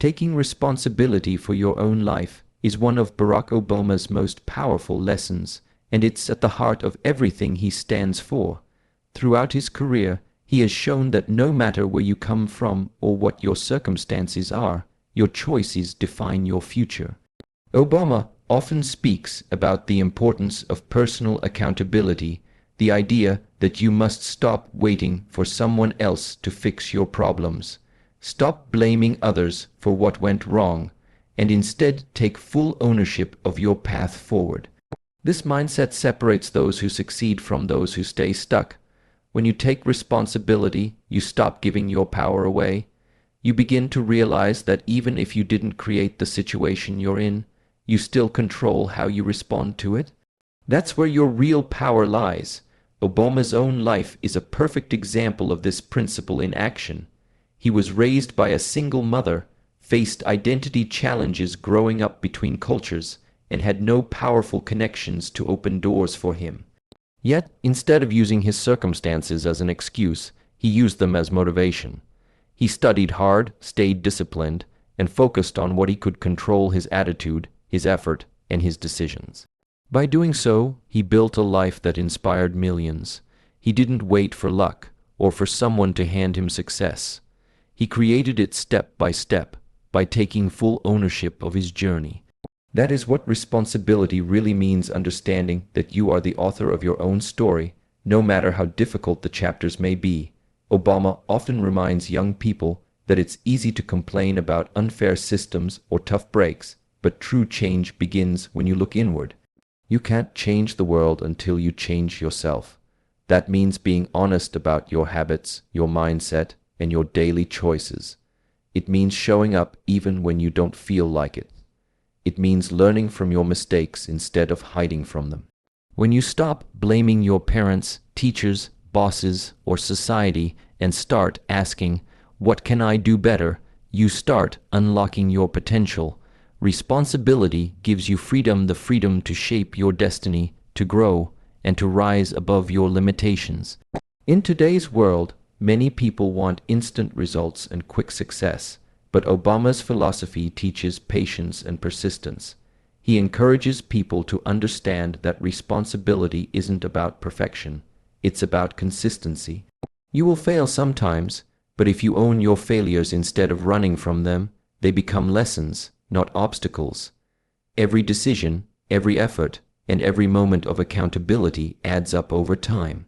Taking responsibility for your own life is one of Barack Obama's most powerful lessons, and it's at the heart of everything he stands for. Throughout his career, he has shown that no matter where you come from or what your circumstances are, your choices define your future. Obama often speaks about the importance of personal accountability, the idea that you must stop waiting for someone else to fix your problems. Stop blaming others for what went wrong, and instead take full ownership of your path forward. This mindset separates those who succeed from those who stay stuck. When you take responsibility, you stop giving your power away. You begin to realize that even if you didn't create the situation you're in, you still control how you respond to it. That's where your real power lies. Obama's own life is a perfect example of this principle in action. He was raised by a single mother, faced identity challenges growing up between cultures, and had no powerful connections to open doors for him. Yet, instead of using his circumstances as an excuse, he used them as motivation. He studied hard, stayed disciplined, and focused on what he could control: his attitude, his effort, and his decisions. By doing so, he built a life that inspired millions. He didn't wait for luck or for someone to hand him success. He created it step by step, by taking full ownership of his journey. That is what responsibility really means: understanding that you are the author of your own story, no matter how difficult the chapters may be. Obama often reminds young people that it's easy to complain about unfair systems or tough breaks, but true change begins when you look inward. You can't change the world until you change yourself. That means being honest about your habits, your mindset, and your daily choices. It means showing up even when you don't feel like it. It means learning from your mistakes instead of hiding from them. When you stop blaming your parents, teachers, bosses, or society and start asking, "What can I do better?" you start unlocking your potential. Responsibility gives you freedom, the freedom to shape your destiny, to grow, and to rise above your limitations. In today's world, many people want instant results and quick success, but Obama's philosophy teaches patience and persistence. He encourages people to understand that responsibility isn't about perfection, it's about consistency. You will fail sometimes, but if you own your failures instead of running from them, they become lessons, not obstacles. Every decision, every effort, and every moment of accountability adds up over time.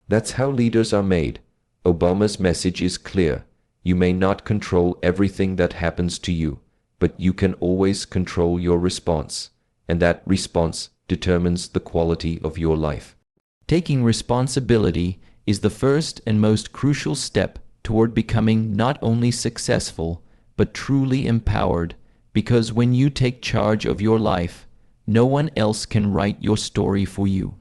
That's how leaders are made. Obama's message is clear. You may not control everything that happens to you, but you can always control your response, and that response determines the quality of your life. Taking responsibility is the first and most crucial step toward becoming not only successful, but truly empowered, because when you take charge of your life, no one else can write your story for you.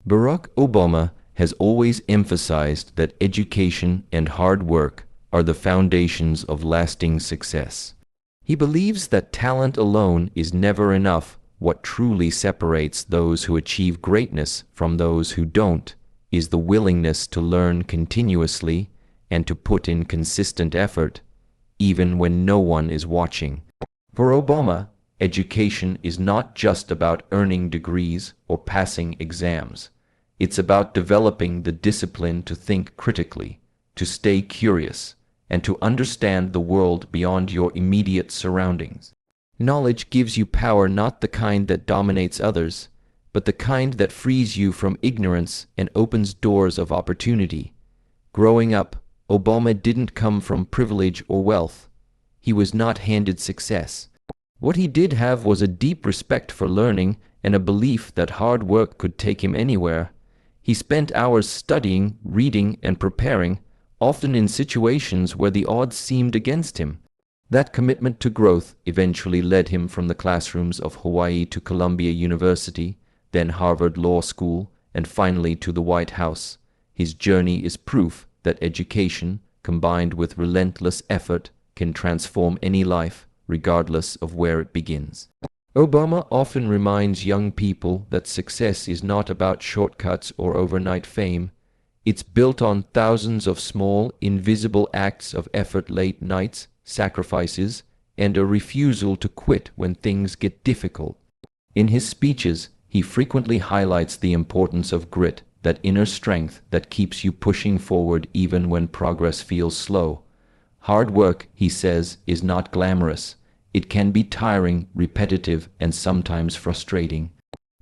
Barack Obama has always emphasized that education and hard work are the foundations of lasting success. He believes that talent alone is never enough. What truly separates those who achieve greatness from those who don't is the willingness to learn continuously and to put in consistent effort, even when no one is watching. For Obama, education is not just about earning degrees or passing exams. It's about developing the discipline to think critically, to stay curious, and to understand the world beyond your immediate surroundings. Knowledge gives you power, not the kind that dominates others, but the kind that frees you from ignorance and opens doors of opportunity. Growing up, Obama didn't come from privilege or wealth. He was not handed success. What he did have was a deep respect for learning and a belief that hard work could take him anywhere. He spent hours studying, reading, and preparing, often in situations where the odds seemed against him. That commitment to growth eventually led him from the classrooms of Hawaii to Columbia University, then Harvard Law School, and finally to the White House. His journey is proof that education, combined with relentless effort, can transform any life, regardless of where it begins. Obama often reminds young people that success is not about shortcuts or overnight fame. It's built on thousands of small, invisible acts of effort: late nights, sacrifices, and a refusal to quit when things get difficult. In his speeches, he frequently highlights the importance of grit, that inner strength that keeps you pushing forward even when progress feels slow. Hard work, he says, is not glamorous. It can be tiring, repetitive, and sometimes frustrating.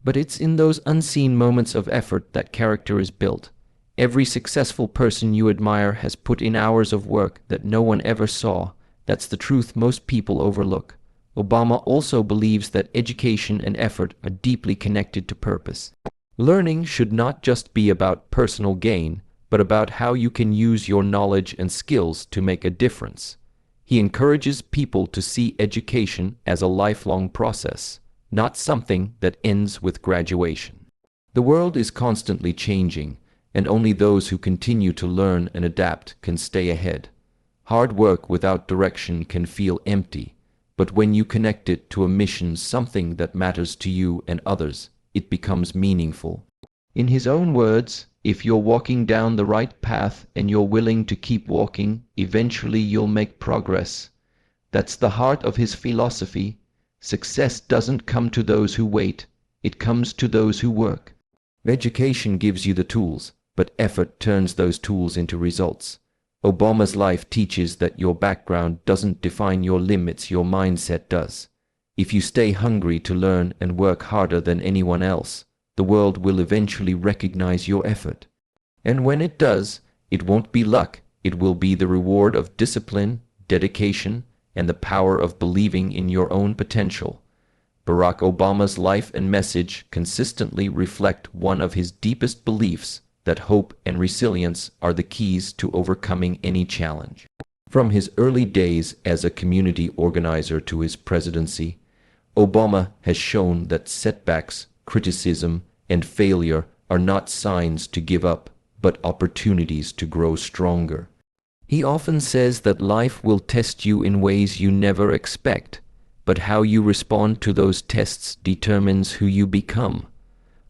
But it's in those unseen moments of effort that character is built. Every successful person you admire has put in hours of work that no one ever saw. That's the truth most people overlook. Obama also believes that education and effort are deeply connected to purpose. Learning should not just be about personal gain, but about how you can use your knowledge and skills to make a difference. He encourages people to see education as a lifelong process, not something that ends with graduation. The world is constantly changing, and only those who continue to learn and adapt can stay ahead. Hard work without direction can feel empty, but when you connect it to a mission, something that matters to you and others, it becomes meaningful. In his own words, if you're walking down the right path and you're willing to keep walking, eventually you'll make progress. That's the heart of his philosophy. Success doesn't come to those who wait, it comes to those who work. Education gives you the tools, but effort turns those tools into results. Obama's life teaches that your background doesn't define your limits, your mindset does. If you stay hungry to learn and work harder than anyone else, the world will eventually recognize your effort. And when it does, it won't be luck, it will be the reward of discipline, dedication, and the power of believing in your own potential. Barack Obama's life and message consistently reflect one of his deepest beliefs, that hope and resilience are the keys to overcoming any challenge. From his early days as a community organizer to his presidency, Obama has shown that setbacks, criticism, and failure are not signs to give up, but opportunities to grow stronger. He often says that life will test you in ways you never expect, but how you respond to those tests determines who you become.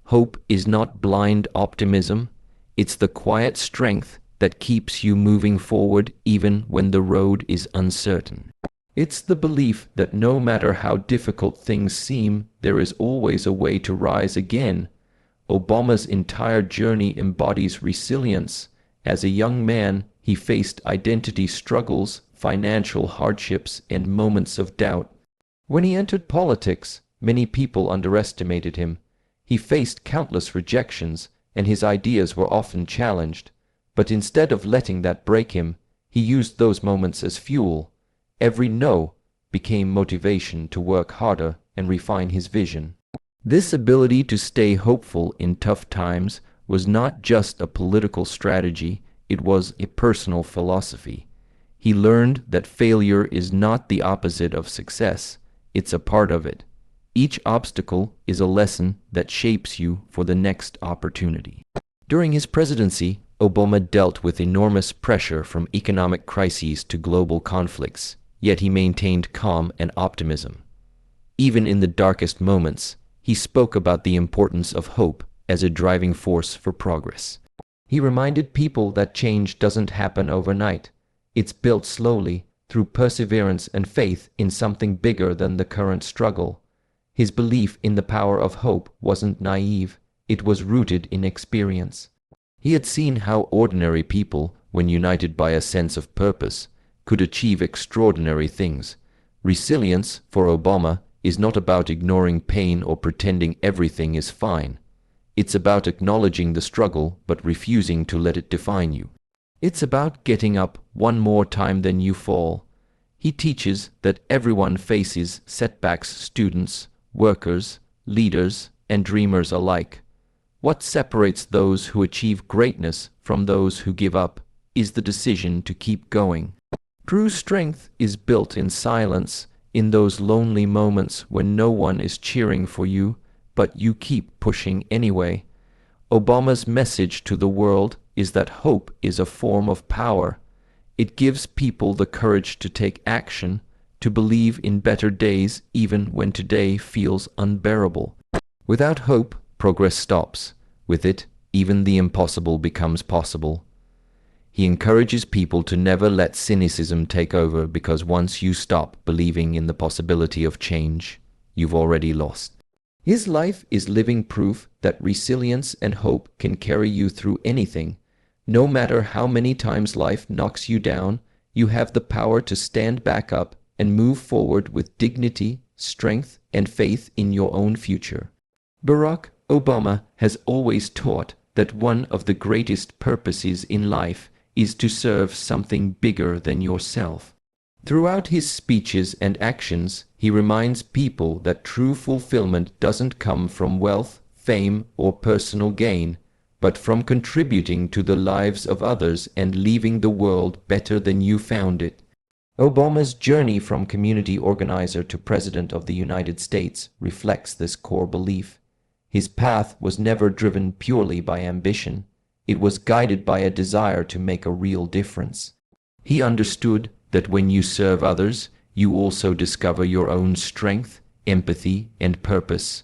Hope is not blind optimism, it's the quiet strength that keeps you moving forward even when the road is uncertain. It's the belief that no matter how difficult things seem, there is always a way to rise again. Obama's entire journey embodies resilience. As a young man, he faced identity struggles, financial hardships, and moments of doubt. When he entered politics, many people underestimated him. He faced countless rejections, and his ideas were often challenged. But instead of letting that break him, he used those moments as fuel. Every no became motivation to work harder and refine his vision. This ability to stay hopeful in tough times was not just a political strategy, it was a personal philosophy. He learned that failure is not the opposite of success, it's a part of it. Each obstacle is a lesson that shapes you for the next opportunity. During his presidency, Obama dealt with enormous pressure from economic crises to global conflicts, yet he maintained calm and optimism. Even in the darkest moments, he spoke about the importance of hope as a driving force for progress. He reminded people that change doesn't happen overnight. It's built slowly, through perseverance and faith in something bigger than the current struggle. His belief in the power of hope wasn't naive, it was rooted in experience. He had seen how ordinary people, when united by a sense of purpose, could achieve extraordinary things. Resilience, for Obama, is not about ignoring pain or pretending everything is fine. It's about acknowledging the struggle but refusing to let it define you. It's about getting up one more time than you fall. He teaches that everyone faces setbacks, students, workers, leaders, and dreamers alike. What separates those who achieve greatness from those who give up is the decision to keep going. True strength is built in silence, in those lonely moments when no one is cheering for you, but you keep pushing anyway. Obama's message to the world is that hope is a form of power. It gives people the courage to take action, to believe in better days even when today feels unbearable. Without hope, progress stops. With it, even the impossible becomes possible. He encourages people to never let cynicism take over, because once you stop believing in the possibility of change, you've already lost. His life is living proof that resilience and hope can carry you through anything. No matter how many times life knocks you down, you have the power to stand back up and move forward with dignity, strength, and faith in your own future. Barack Obama has always taught that one of the greatest purposes in life is to serve something bigger than yourself. Throughout his speeches and actions, he reminds people that true fulfillment doesn't come from wealth, fame, or personal gain, but from contributing to the lives of others and leaving the world better than you found it. Obama's journey from community organizer to President of the United States reflects this core belief. His path was never driven purely by ambition. It was guided by a desire to make a real difference. He understood that when you serve others, you also discover your own strength, empathy, and purpose.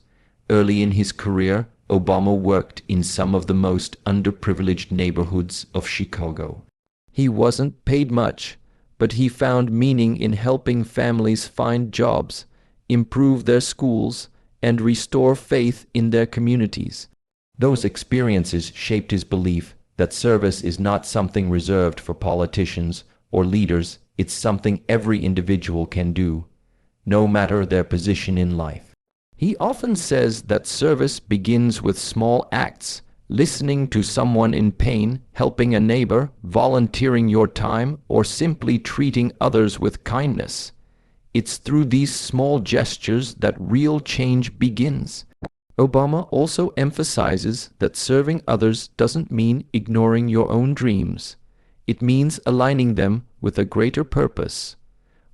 Early in his career, Obama worked in some of the most underprivileged neighborhoods of Chicago. He wasn't paid much, but he found meaning in helping families find jobs, improve their schools, and restore faith in their communities. Those experiences shaped his belief that service is not something reserved for politicians or leaders. It's something every individual can do, no matter their position in life. He often says that service begins with small acts: listening to someone in pain, helping a neighbor, volunteering your time, or simply treating others with kindness. It's through these small gestures that real change begins. Obama also emphasizes that serving others doesn't mean ignoring your own dreams. It means aligning them with a greater purpose.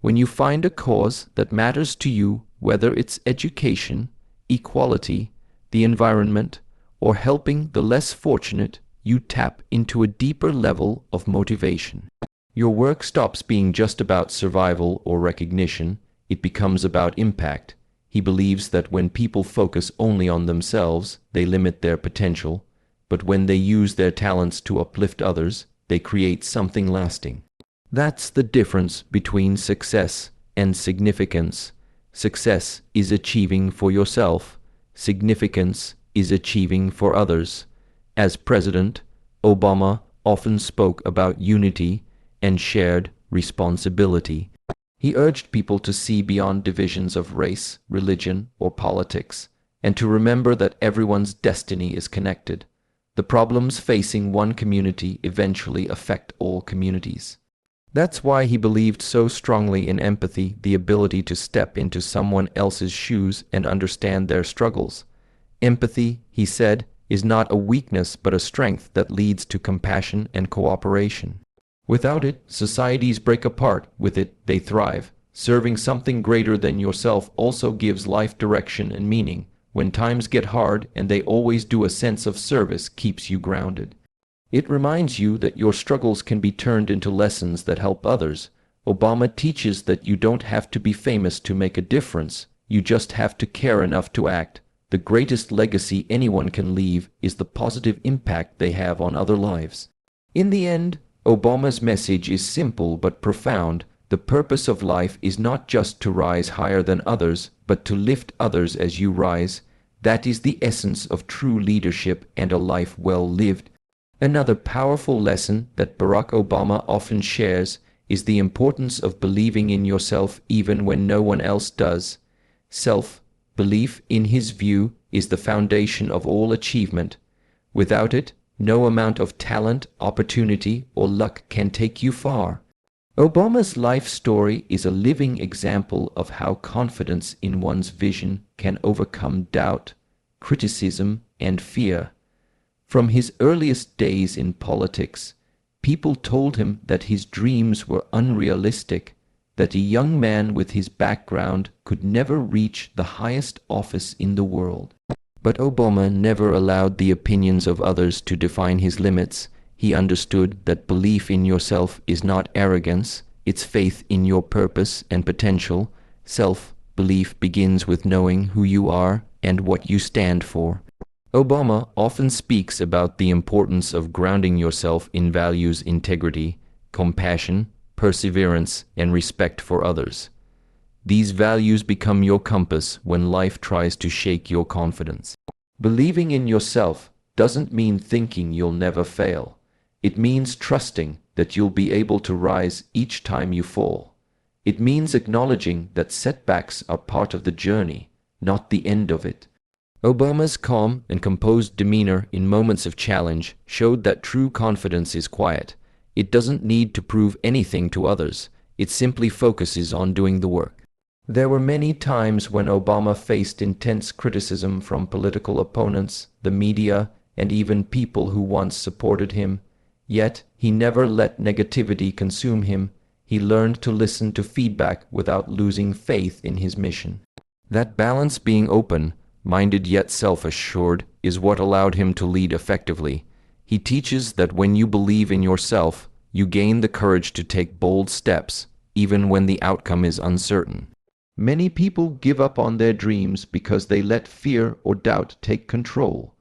When you find a cause that matters to you, whether it's education, equality, the environment, or helping the less fortunate, you tap into a deeper level of motivation. Your work stops being just about survival or recognition. It becomes about impact. He believes that when people focus only on themselves, they limit their potential, but when they use their talents to uplift others, they create something lasting. That's the difference between success and significance. Success is achieving for yourself. Significance is achieving for others. As president, Obama often spoke about unity and shared responsibility. He urged people to see beyond divisions of race, religion, or politics, and to remember that everyone's destiny is connected. The problems facing one community eventually affect all communities. That's why he believed so strongly in empathy, the ability to step into someone else's shoes and understand their struggles. Empathy, he said, is not a weakness but a strength that leads to compassion and cooperation. Without it, societies break apart. With it, they thrive. Serving something greater than yourself also gives life direction and meaning. When times get hard, and they always do, a sense of service keeps you grounded. It reminds you that your struggles can be turned into lessons that help others. Obama teaches that you don't have to be famous to make a difference. You just have to care enough to act. The greatest legacy anyone can leave is the positive impact they have on other lives. In the end, Obama's message is simple but profound. The purpose of life is not just to rise higher than others, but to lift others as you rise. That is the essence of true leadership and a life well lived. Another powerful lesson that Barack Obama often shares is the importance of believing in yourself even when no one else does. Self-belief, in his view, is the foundation of all achievement. Without it, no amount of talent, opportunity, or luck can take you far. Obama's life story is a living example of how confidence in one's vision can overcome doubt, criticism, and fear. From his earliest days in politics, people told him that his dreams were unrealistic, that a young man with his background could never reach the highest office in the world. But Obama never allowed the opinions of others to define his limits. He understood that belief in yourself is not arrogance, it's faith in your purpose and potential. Self-belief begins with knowing who you are and what you stand for. Obama often speaks about the importance of grounding yourself in values integrity, compassion, perseverance, and respect for others. These values become your compass when life tries to shake your confidence. Believing in yourself doesn't mean thinking you'll never fail. It means trusting that you'll be able to rise each time you fall. It means acknowledging that setbacks are part of the journey, not the end of it. Obama's calm and composed demeanor in moments of challenge showed that true confidence is quiet. It doesn't need to prove anything to others. It simply focuses on doing the work. There were many times when Obama faced intense criticism from political opponents, the media, and even people who once supported him. Yet, he never let negativity consume him. He learned to listen to feedback without losing faith in his mission. That balance, being open-minded yet self-assured, is what allowed him to lead effectively. He teaches that when you believe in yourself, you gain the courage to take bold steps, even when the outcome is uncertain. Many people give up on their dreams because they let fear or doubt take control.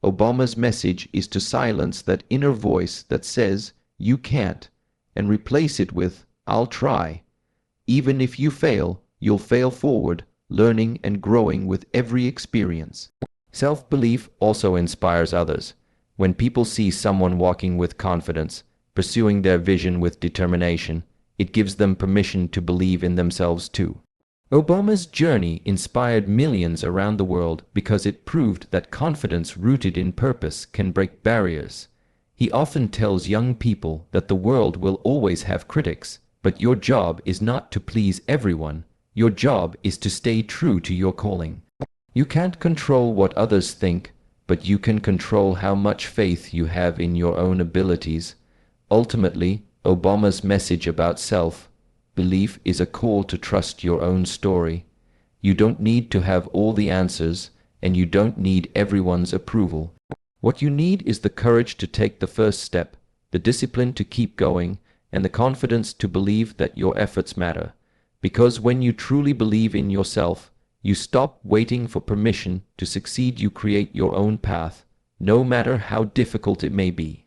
Obama's message is to silence that inner voice that says, "You can't," and replace it with, "I'll try." Even if you fail, you'll fail forward, learning and growing with every experience. Self-belief also inspires others. When people see someone walking with confidence, pursuing their vision with determination, it gives them permission to believe in themselves too. Obama's journey inspired millions around the world because it proved that confidence rooted in purpose can break barriers. He often tells young people that the world will always have critics, but your job is not to please everyone. Your job is to stay true to your calling. You can't control what others think, but you can control how much faith you have in your own abilities. Ultimately, Obama's message about self-belief is a call to trust your own story. You don't need to have all the answers, and you don't need everyone's approval. What you need is the courage to take the first step, the discipline to keep going, and the confidence to believe that your efforts matter. Because when you truly believe in yourself, you stop waiting for permission to succeed. You create your own path, no matter how difficult it may be.